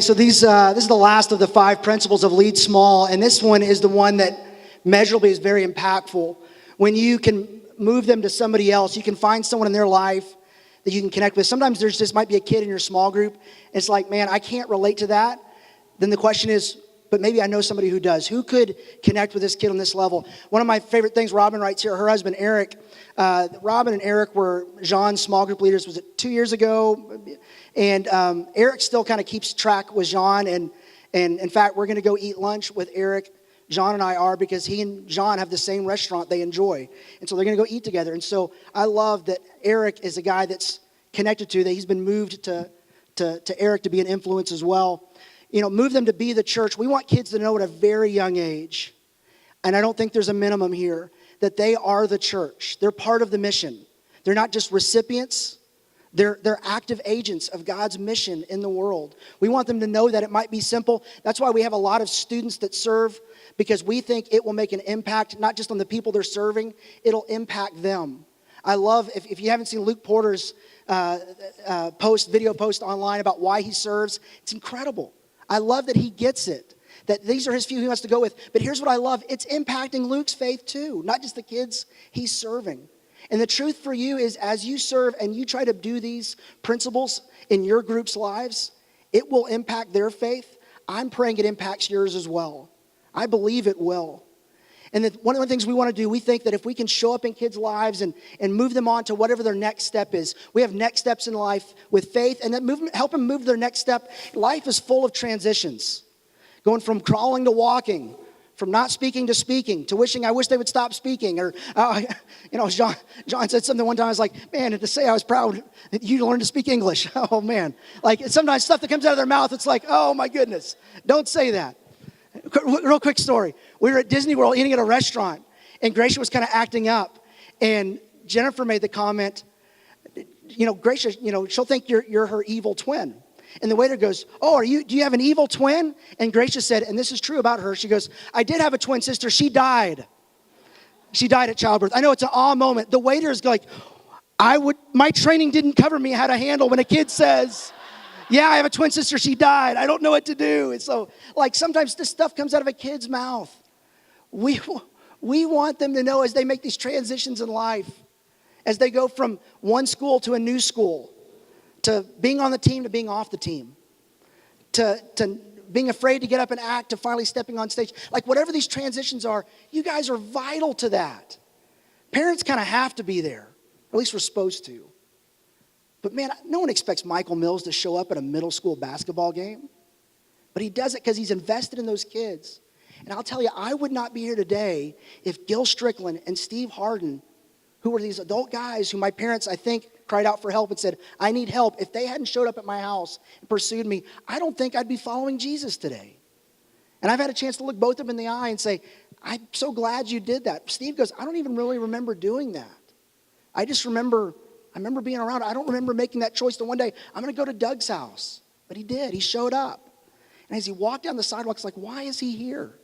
So this is the last of the 5 principles of lead small, and this one is the one that measurably is very impactful. When you can move them to somebody else, you can find someone in their life that you can connect with. Sometimes there's just might be a kid in your small group. It's like, man, I can't relate to that. Then the question is, but maybe I know somebody who does. Who could connect with this kid on this level? One of my favorite things, Robin writes here, her husband, Eric. Robin and Eric were Jean's small group leaders, was it 2 years ago? And Eric still kind of keeps track with Jean. And in fact, we're going to go eat lunch with Eric. Jean and I are, because he and Jean have the same restaurant they enjoy. And so they're going to go eat together. And so I love that Eric is a guy that's connected to, that he's been moved to Eric to be an influence as well. You know, move them to be the church. We want kids to know at a very young age, and I don't think there's a minimum here, that they are the church. They're part of the mission. They're not just recipients. They're active agents of God's mission in the world. We want them to know that it might be simple. That's why we have a lot of students that serve, because we think it will make an impact, not just on the people they're serving, it'll impact them. I love, if you haven't seen Luke Porter's video post online about why he serves, it's incredible. I love that he gets it, that these are his few he wants to go with. But here's what I love. It's impacting Luke's faith too, not just the kids he's serving. And the truth for you is, as you serve and you try to do these principles in your group's lives, it will impact their faith. I'm praying it impacts yours as well. I believe it will. And one of the things we want to do, we think that if we can show up in kids' lives and move them on to whatever their next step is. We have next steps in life with faith, and that help them move to their next step. Life is full of transitions. Going from crawling to walking, from not speaking to speaking, to wishing I wish they would stop speaking. Or, John said something one time, I was like, man, to say I was proud that you learned to speak English. Oh, man. Like, sometimes stuff that comes out of their mouth, it's like, oh, my goodness. Don't say that. Real quick story. We were at Disney World eating at a restaurant, and Gracia was kind of acting up. And Jennifer made the comment, Gracia, she'll think you're her evil twin. And the waiter goes, oh, do you have an evil twin? And Gracia said, and this is true about her, she goes, I did have a twin sister. She died. She died at childbirth. I know it's an awe moment. The waiter is like, my training didn't cover me how to handle when a kid says, yeah, I have a twin sister. She died. I don't know what to do. And so, sometimes this stuff comes out of a kid's mouth. We want them to know, as they make these transitions in life, as they go from one school to a new school, to being on the team to being off the team, to being afraid to get up and act, to finally stepping on stage. Whatever these transitions are, you guys are vital to that. Parents kind of have to be there. At least we're supposed to. But man, no one expects Michael Mills to show up at a middle school basketball game. But he does it because he's invested in those kids. And I'll tell you, I would not be here today if Gil Strickland and Steve Harden, who were these adult guys who my parents, I think, cried out for help and said, I need help. If they hadn't showed up at my house and pursued me, I don't think I'd be following Jesus today. And I've had a chance to look both of them in the eye and say, I'm so glad you did that. Steve goes, I don't even really remember doing that. I remember being around. I don't remember making that choice that one day, I'm going to go to Doug's house. But he did. He showed up. And as he walked down the sidewalk, it's like, why is he here?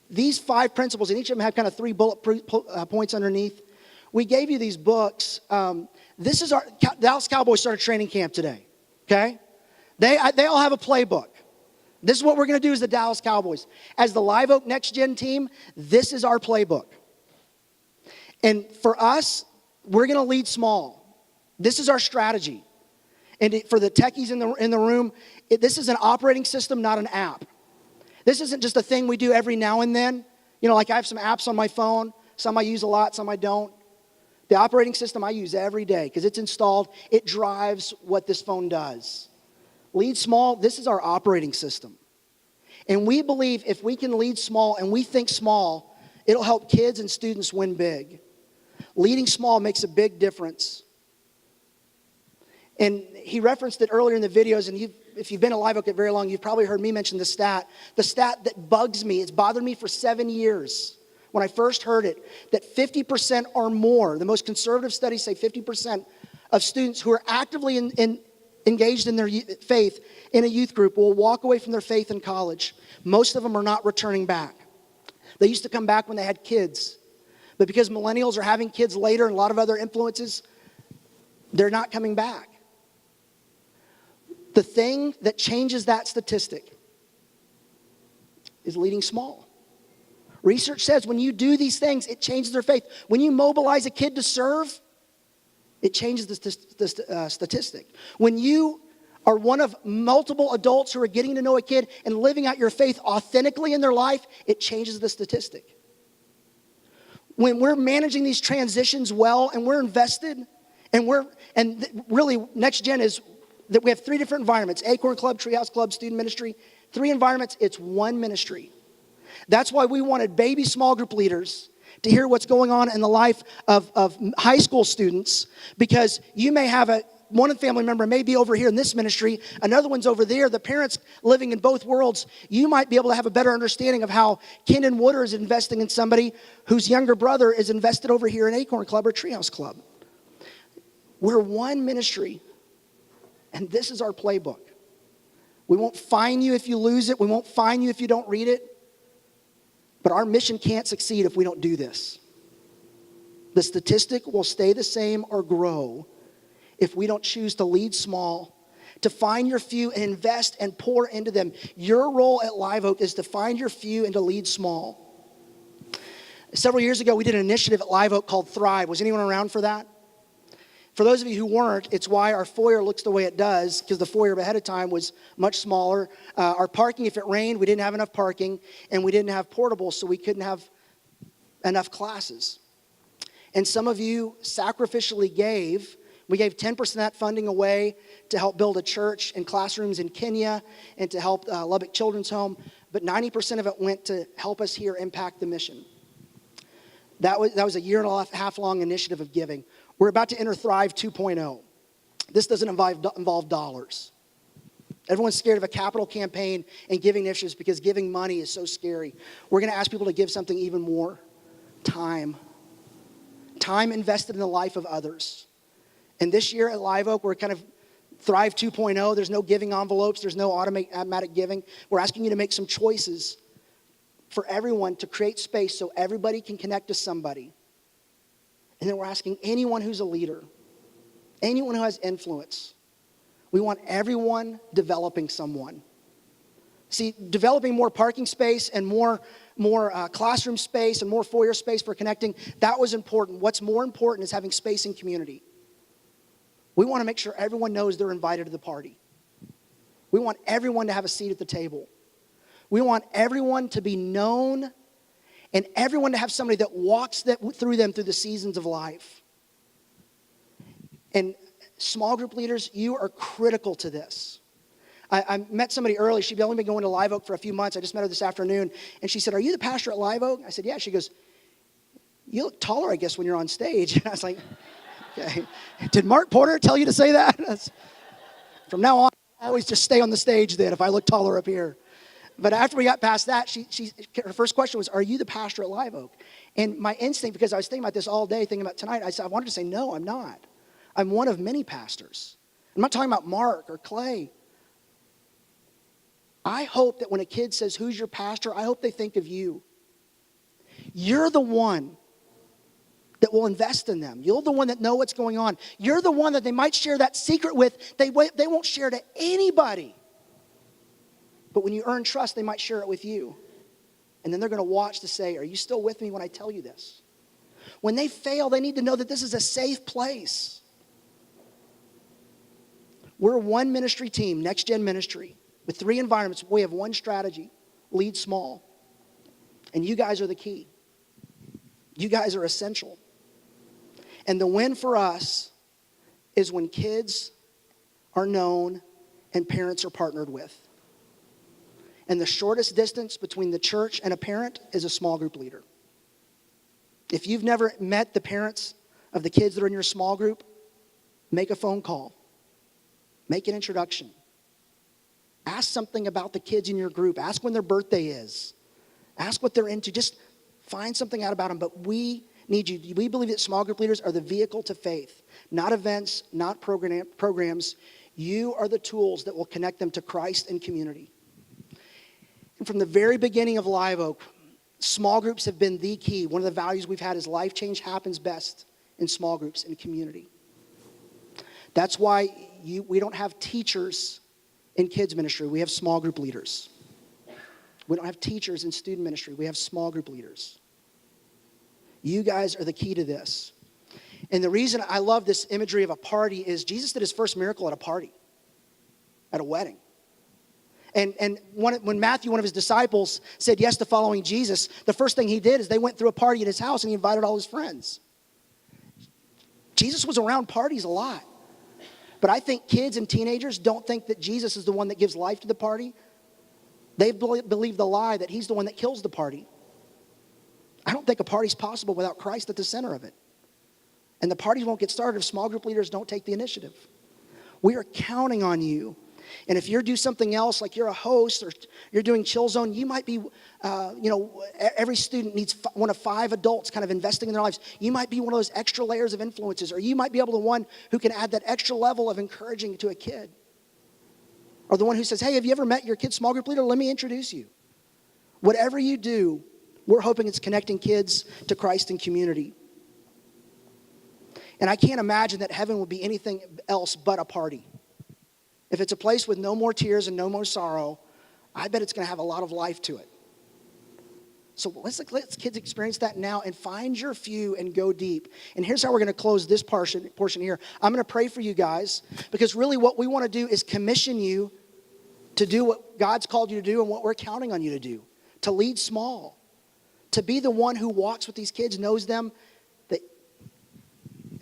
These 5 principles, and each of them have kind of 3 bullet points underneath. We gave you these books. This is our Dallas Cowboys started training camp today. Okay? They all have a playbook. This is what we're going to do as the Dallas Cowboys. As the Live Oak Next Gen team, this is our playbook. And for us, we're going to lead small. This is our strategy. And for the techies in the room, this is an operating system, not an app. This isn't just a thing we do every now and then. I have some apps on my phone. Some I use a lot, some I don't. The operating system I use every day because it's installed. It drives what this phone does. Lead small, this is our operating system. And we believe if we can lead small and we think small, it'll help kids and students win big. Leading small makes a big difference. And he referenced it earlier in the videos, and if you've been at Live Oak very long, you've probably heard me mention the stat that bugs me. It's bothered me for 7 years when I first heard it, that 50% or more, the most conservative studies say 50% of students who are actively engaged in their faith in a youth group will walk away from their faith in college. Most of them are not returning back. They used to come back when they had kids. But because millennials are having kids later and a lot of other influences, they're not coming back. The thing that changes that statistic is leading small. Research says when you do these things, it changes their faith. When you mobilize a kid to serve, it changes the statistic. When you are one of multiple adults who are getting to know a kid and living out your faith authentically in their life, it changes the statistic. When we're managing these transitions well and we're invested, really Next Gen is that we have 3 different environments: Acorn Club, Treehouse Club, Student Ministry. 3 environments, it's one ministry. That's why we wanted baby small group leaders to hear what's going on in the life of high school students, because you may have one family member may be over here in this ministry, another one's over there, the parents living in both worlds. You might be able to have a better understanding of how Kendon Wooder is investing in somebody whose younger brother is invested over here in Acorn Club or Treehouse Club. We're one ministry, and this is our playbook. We won't fine you if you lose it. We won't fine you if you don't read it. But our mission can't succeed if we don't do this. The statistic will stay the same or grow if we don't choose to lead small, to find your few and invest and pour into them. Your role at Live Oak is to find your few and to lead small. Several years ago, we did an initiative at Live Oak called Thrive. Was anyone around for that? For those of you who weren't, it's why our foyer looks the way it does, because the foyer ahead of time was much smaller. Our parking, if it rained, we didn't have enough parking, and we didn't have portables, so we couldn't have enough classes. And some of you sacrificially gave. We gave 10% of that funding away to help build a church and classrooms in Kenya and to help Lubbock Children's Home, but 90% of it went to help us here impact the mission. That was a year and a half long initiative of giving. We're about to enter Thrive 2.0. This doesn't involve dollars. Everyone's scared of a capital campaign and giving initiatives because giving money is so scary. We're going to ask people to give something even more: time. Time invested in the life of others. And this year at Live Oak, we're kind of Thrive 2.0. There's no giving envelopes. There's no automatic giving. We're asking you to make some choices for everyone to create space so everybody can connect to somebody. And then we're asking anyone who's a leader, anyone who has influence. We want everyone developing someone. See, developing more parking space and more classroom space and more foyer space for connecting, that was important. What's more important is having space in community. We want to make sure everyone knows they're invited to the party. We want everyone to have a seat at the table. We want everyone to be known and everyone to have somebody that walks through them through the seasons of life. And small group leaders, you are critical to this. I met somebody early. She'd only been going to Live Oak for a few months. I just met her this afternoon. And she said, "Are you the pastor at Live Oak?" I said, "Yeah." She goes, "You look taller, I guess, when you're on stage." And I was like, okay. Did Mark Porter tell you to say that? From now on, I'll always just stay on the stage then if I look taller up here. But after we got past that, her first question was, "Are you the pastor at Live Oak?" And my instinct, because I was thinking about this all day, thinking about tonight, I wanted to say, no, I'm not. I'm one of many pastors. I'm not talking about Mark or Clay. I hope that when a kid says, "Who's your pastor?" I hope they think of you. You're the one that will invest in them. You're the one that know what's going on. You're the one that they might share that secret with. They won't share to anybody. But when you earn trust, they might share it with you. And then they're going to watch to say, "Are you still with me when I tell you this?" When they fail, they need to know that this is a safe place. We're one ministry team, Next Gen Ministry, with 3 environments. We have one strategy: lead small. And you guys are the key. You guys are essential. And the win for us is when kids are known and parents are partnered with. And the shortest distance between the church and a parent is a small group leader. If you've never met the parents of the kids that are in your small group, make a phone call. Make an introduction. Ask something about the kids in your group. Ask when their birthday is. Ask what they're into. Just find something out about them. But we need you. We believe that small group leaders are the vehicle to faith. Not events, not programs. You are the tools that will connect them to Christ and community. And from the very beginning of Live Oak, small groups have been the key. One of the values we've had is life change happens best in small groups and community. That's why we don't have teachers In kids ministry, we have small group leaders. We don't have teachers in student ministry. We have small group leaders. You guys are the key to this. And the reason I love this imagery of a party is Jesus did his first miracle at a party, at a wedding. And when Matthew, one of his disciples, said yes to following Jesus, the first thing he did is they went through a party at his house and he invited all his friends. Jesus was around parties a lot. But I think kids and teenagers don't think that Jesus is the one that gives life to the party. They believe the lie that he's the one that kills the party. I don't think a party's possible without Christ at the center of it. And the parties won't get started if small group leaders don't take the initiative. We are counting on you. And if you're doing something else, like you're a host or you're doing Chill Zone, you might be, every student needs one of 5 adults kind of investing in their lives. You might be one of those extra layers of influences, or you might be able to one who can add that extra level of encouraging to a kid. Or the one who says, hey, have you ever met your kid's small group leader? Let me introduce you. Whatever you do, we're hoping it's connecting kids to Christ and community. And I can't imagine that heaven would be anything else but a party. If it's a place with no more tears and no more sorrow, I bet it's going to have a lot of life to it. So let's kids experience that now and find your few and go deep. And here's how we're going to close this portion here. I'm going to pray for you guys because really what we want to do is commission you to do what God's called you to do and what we're counting on you to do. To lead small. To be the one who walks with these kids, knows them. That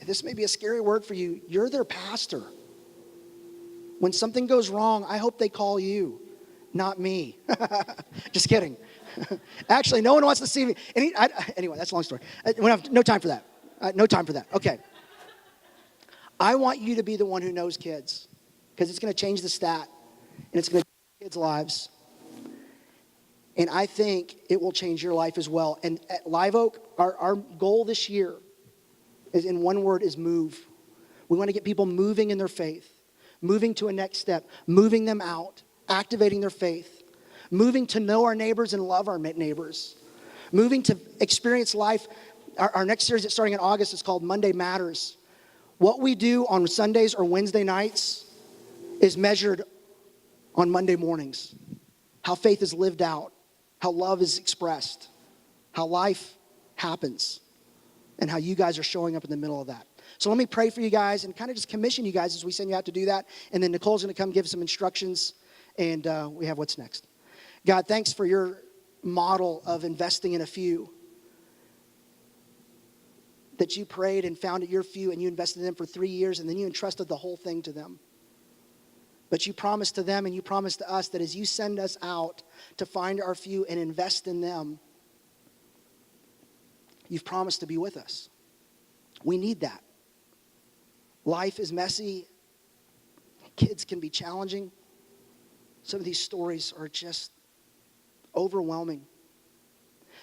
this may be a scary word for you. You're their pastor. When something goes wrong, I hope they call you, not me. Just kidding. Actually, no one wants to see me. Anyway, that's a long story. We have no time for that. No time for that. Okay. I want you to be the one who knows kids because it's going to change the stat and it's going to change kids' lives. And I think it will change your life as well. And at Live Oak, our goal this year is, in one word, is move. We want to get people moving in their faith. Moving to a next step, moving them out, activating their faith, moving to know our neighbors and love our neighbors, moving to experience life. Our next series that's starting in August is called Monday Matters. What we do on Sundays or Wednesday nights is measured on Monday mornings. How faith is lived out, how love is expressed, how life happens, and how you guys are showing up in the middle of that. So let me pray for you guys and kind of just commission you guys as we send you out to do that. And then Nicole's going to come give some instructions, and we have what's next. God, thanks for your model of investing in a few. That you prayed and founded your few, and you invested in them for 3 years, and then you entrusted the whole thing to them. But you promised to them and you promised to us that as you send us out to find our few and invest in them, you've promised to be with us. We need that. Life is messy. Kids can be challenging. Some of these stories are just overwhelming.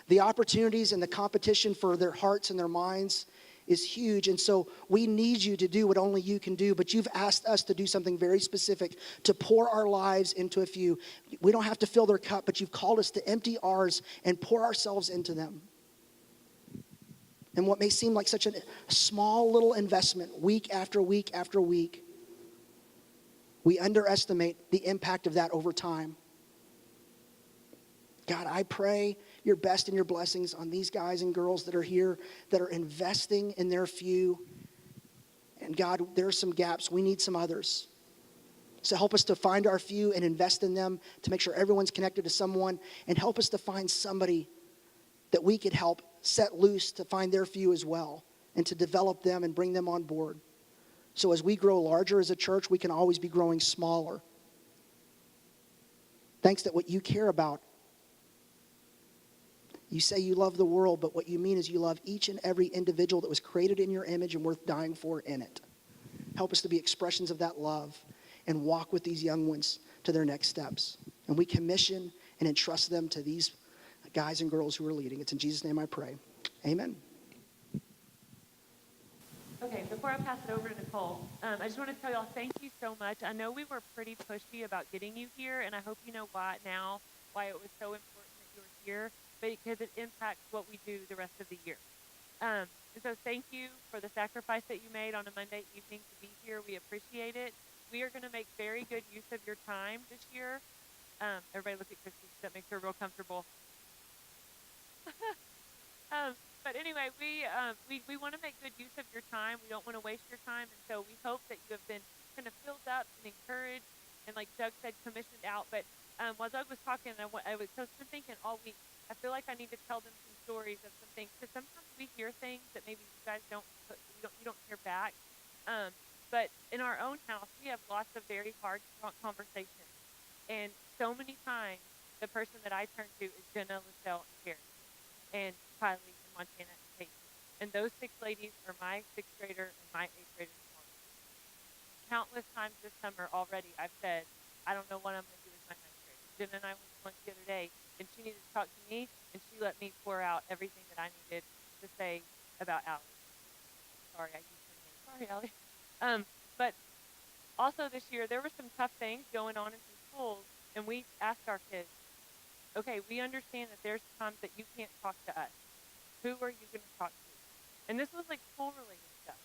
The opportunities and the competition for their hearts and their minds is huge. And so we need you to do what only you can do. But you've asked us to do something very specific, to pour our lives into a few. We don't have to fill their cup, but you've called us to empty ours and pour ourselves into them. And what may seem like such a small little investment, week after week after week, we underestimate the impact of that over time. God, I pray your best and your blessings on these guys and girls that are here, that are investing in their few. And God, there are some gaps. We need some others. So help us to find our few and invest in them, to make sure everyone's connected to someone, and help us to find somebody that we could help set loose to find their few as well, and to develop them and bring them on board. So as we grow larger as a church, we can always be growing smaller. Thanks that what you care about, you say you love the world, but what you mean is you love each and every individual that was created in your image and worth dying for in it. Help us to be expressions of that love and walk with these young ones to their next steps. And we commission and entrust them to these guys and girls who are leading. It's in Jesus' name I pray. Amen. Okay, before I pass it over to Nicole, I just want to tell y'all thank you so much. I know we were pretty pushy about getting you here, and I hope you know why it was so important that you were here, because it impacts what we do the rest of the year. And so thank you for the sacrifice that you made on a Monday evening to be here. We appreciate it. we are going to make very good use of your time this year. Everybody look at Christy. That makes her real comfortable. But anyway, we want to make good use of your time. We don't want to waste your time, and so we hope that you have been kind of filled up and encouraged, and like Doug said, commissioned out. But while Doug was talking, so I've been thinking all week. I feel like I need to tell them some stories of some things because sometimes we hear things that maybe you guys you don't hear back. Um, but in our own house, we have lots of very hard conversations, and so many times the person that I turn to is Jenna, Lachelle, and Carrie and Kylie and Montana and Casey. And those six ladies are my sixth grader and my eighth grader tomorrow. Countless times this summer already, I've said, I don't know what I'm going to do with my ninth grade. Jen and I went to lunch the other day, and she needed to talk to me, and she let me pour out everything that I needed to say about Allie. Sorry, I used her name. Sorry, Allie. But also this year, there were some tough things going on in some schools, and we asked our kids, okay, we understand that there's times that you can't talk to us. Who are you going to talk to? And this was like school related stuff.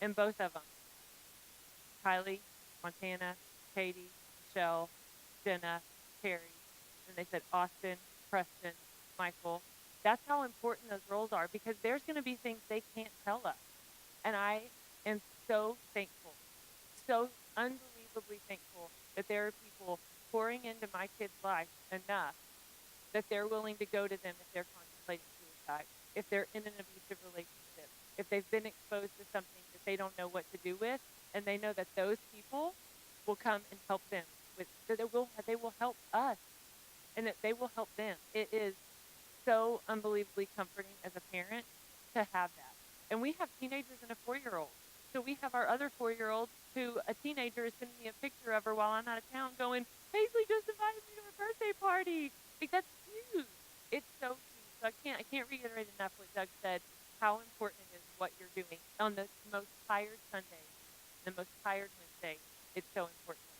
And both of them, Kylie, Montana, Katie, Michelle, Jenna, Carrie, and they said Austin, Preston, Michael. That's how important those roles are because there's going to be things they can't tell us. And I am so thankful, so unbelievably thankful that there are people pouring into my kids' life enough that they're willing to go to them if they're contemplating suicide, if they're in an abusive relationship, if they've been exposed to something that they don't know what to do with, and they know that those people will come and help them with that they will help us and that they will help them. It is so unbelievably comforting as a parent to have that. And we have teenagers and a 4-year-old. So we have our other 4-year-old who a teenager is sending me a picture of her while I'm out of town going, Paisley just invited me to her birthday party. Like that's huge. It's so huge. So I can't reiterate enough what Doug said, how important it is what you're doing on the most tired Sunday, the most tired Wednesday. It's so important.